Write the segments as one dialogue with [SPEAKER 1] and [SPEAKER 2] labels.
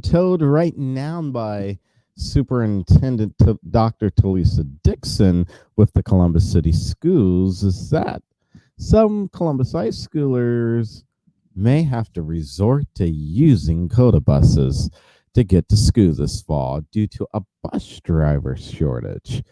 [SPEAKER 1] Told right now by Superintendent Dr. Talisa Dixon with the Columbus City Schools is that some Columbus high schoolers may have to resort to using COTA buses to get to school this fall due to a bus driver shortage.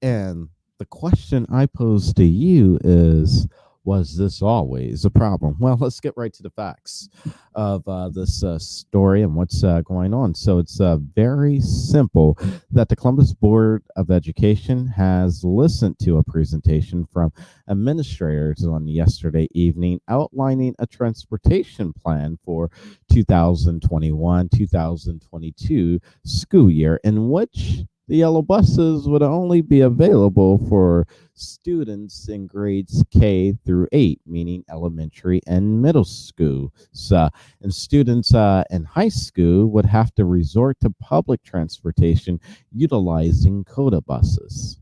[SPEAKER 1] And the question I pose to you is, was this always a problem? Well, let's get right to the facts of this story and what's going on. So it's very simple that the Columbus Board of Education has listened to a presentation from administrators on yesterday evening outlining a transportation plan for 2021-2022 school year in which the yellow buses would only be available for students in grades K through 8, meaning elementary and middle school. And students in high school would have to resort to public transportation utilizing COTA buses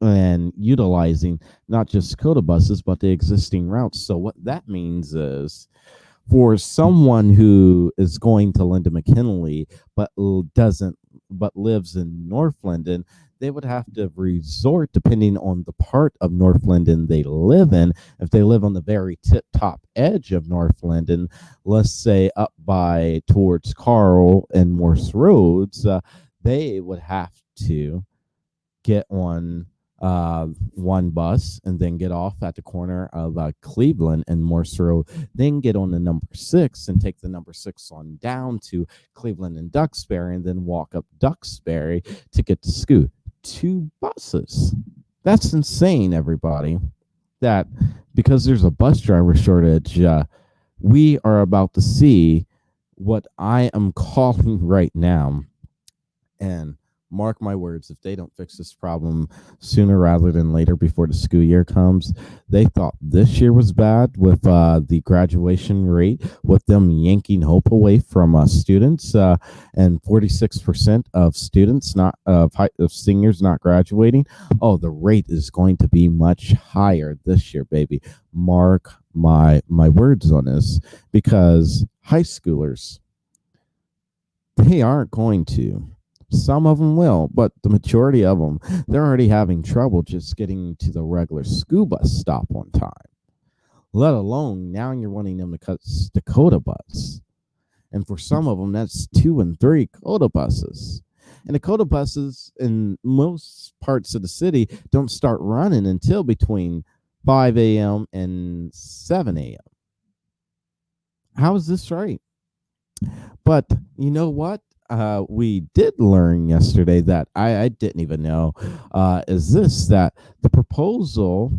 [SPEAKER 1] and utilizing not just COTA buses, but the existing routes. So, what that means is for someone who is going to Linda McKinley but lives in North Linden, they would have to resort, depending on the part of North Linden they live in. If they live on the very tip top edge of North Linden, let's say up by towards Carl and Morse Roads, they would have to get on one bus and then get off at the corner of Cleveland and Morse Road, then get on the number 6 and take the number 6 on down to Cleveland and Duxbury, and then walk up Duxbury to get to school. 2 buses. That's insane, everybody. That because there's a bus driver shortage, we are about to see what I am calling right now. And mark my words, if they don't fix this problem sooner rather than later before the school year comes, they thought this year was bad with the graduation rate, with them yanking hope away from students, and 46% of students of seniors not graduating. Oh, the rate is going to be much higher this year, baby. Mark my words on this, because high schoolers, they aren't going to. Some of them will, but the majority of them, they're already having trouble just getting to the regular school bus stop on time, let alone now you're wanting them to cut the COTA bus. And for some of them, that's 2 and 3 COTA buses. And the COTA buses in most parts of the city don't start running until between 5 a.m. and 7 a.m. How is this right? But you know what? We did learn yesterday that I didn't even know is this, that the proposal,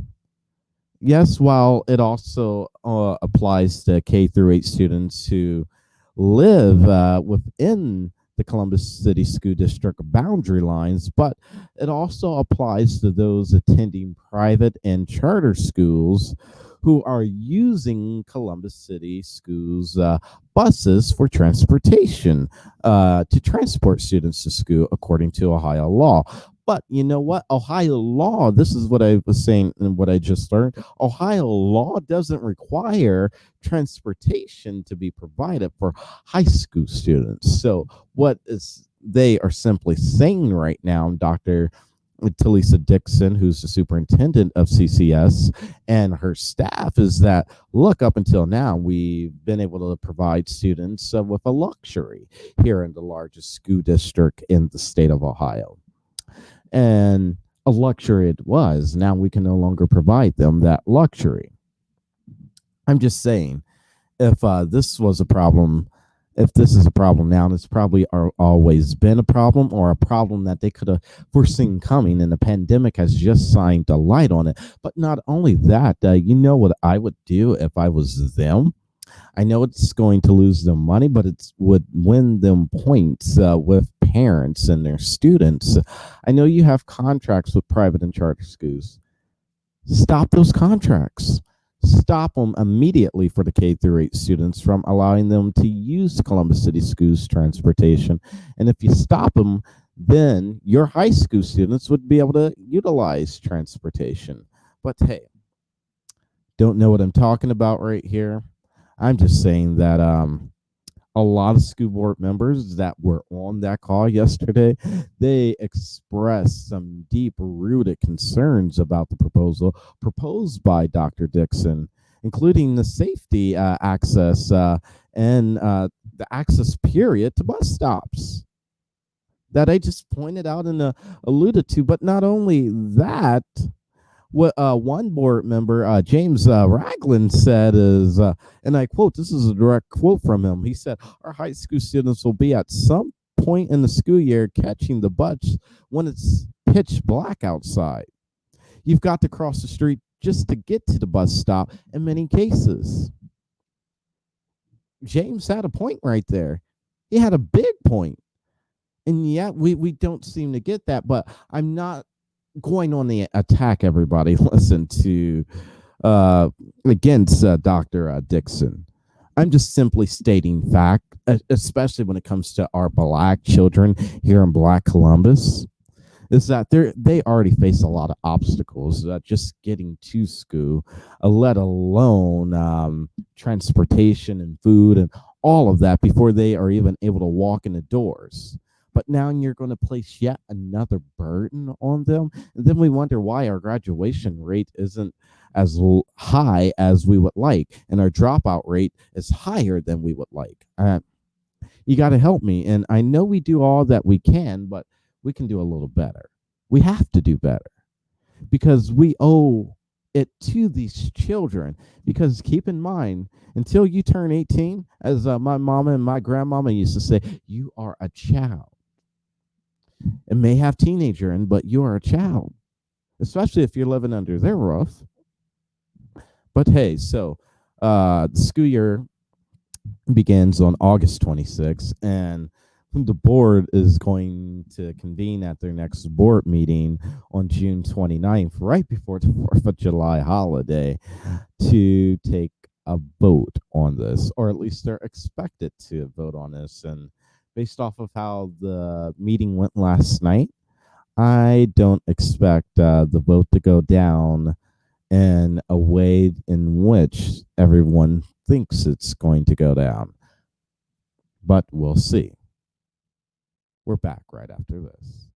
[SPEAKER 1] yes, while it also applies to K through 8 students who live within the Columbus City School District boundary lines, but it also applies to those attending private and charter schools who are using Columbus City Schools buses for transportation to transport students to school according to Ohio law. But you know what? Ohio law, this is what I was saying and what I just learned. Ohio law doesn't require transportation to be provided for high school students. So what is they are simply saying right now, Dr. Talisa Dixon, who's the superintendent of CCS, and her staff, is that, look, up until now, we've been able to provide students with a luxury here in the largest school district in the state of Ohio. And a luxury it was. Now we can no longer provide them that luxury. I'm just saying, if this was a problem, if this is a problem now, and it's probably always been a problem, or a problem that they could have foreseen coming, and the pandemic has just shined a light on it. But not only that, you know what I would do if I was them? I know it's going to lose them money, but it would win them points with parents and their students. I know you have contracts with private and charter schools. Stop those contracts. Stop them immediately for the K through 8 students from allowing them to use Columbus City Schools transportation. And if you stop them, then your high school students would be able to utilize transportation. But hey, don't know what I'm talking about right here. I'm just saying that A lot of school board members that were on that call yesterday, they expressed some deep rooted concerns about the proposal proposed by Dr. Dixon, including the safety access and the access period to bus stops that I just pointed out and alluded to. But not only that, what one board member, James Ragland, said is, and I quote, this is a direct quote from him. He said, our high school students will be at some point in the school year catching the bus when it's pitch black outside. You've got to cross the street just to get to the bus stop in many cases. James had a point right there. He had a big point. And yet we don't seem to get that. But I'm not going on the attack, everybody. Listen to against Dr. Dixon. I'm just simply stating fact, especially when it comes to our black children here in Black Columbus, is that they already face a lot of obstacles just getting to school, let alone transportation and food and all of that before they are even able to walk in the doors. But now you're going to place yet another burden on them. And then we wonder why our graduation rate isn't as high as we would like, and our dropout rate is higher than we would like. You got to help me. And I know we do all that we can, but we can do a little better. We have to do better because we owe it to these children. Because keep in mind, until you turn 18, as my mama and my grandmama used to say, you are a child. It may have teenager in, but you are a child, especially if you're living under their roof. But hey, so the school year begins on August 26th, and the board is going to convene at their next board meeting on June 29th, right before the 4th of July holiday, to take a vote on this, or at least they're expected to vote on this. And based off of how the meeting went last night, I don't expect the vote to go down in a way in which everyone thinks it's going to go down. But we'll see. We're back right after this.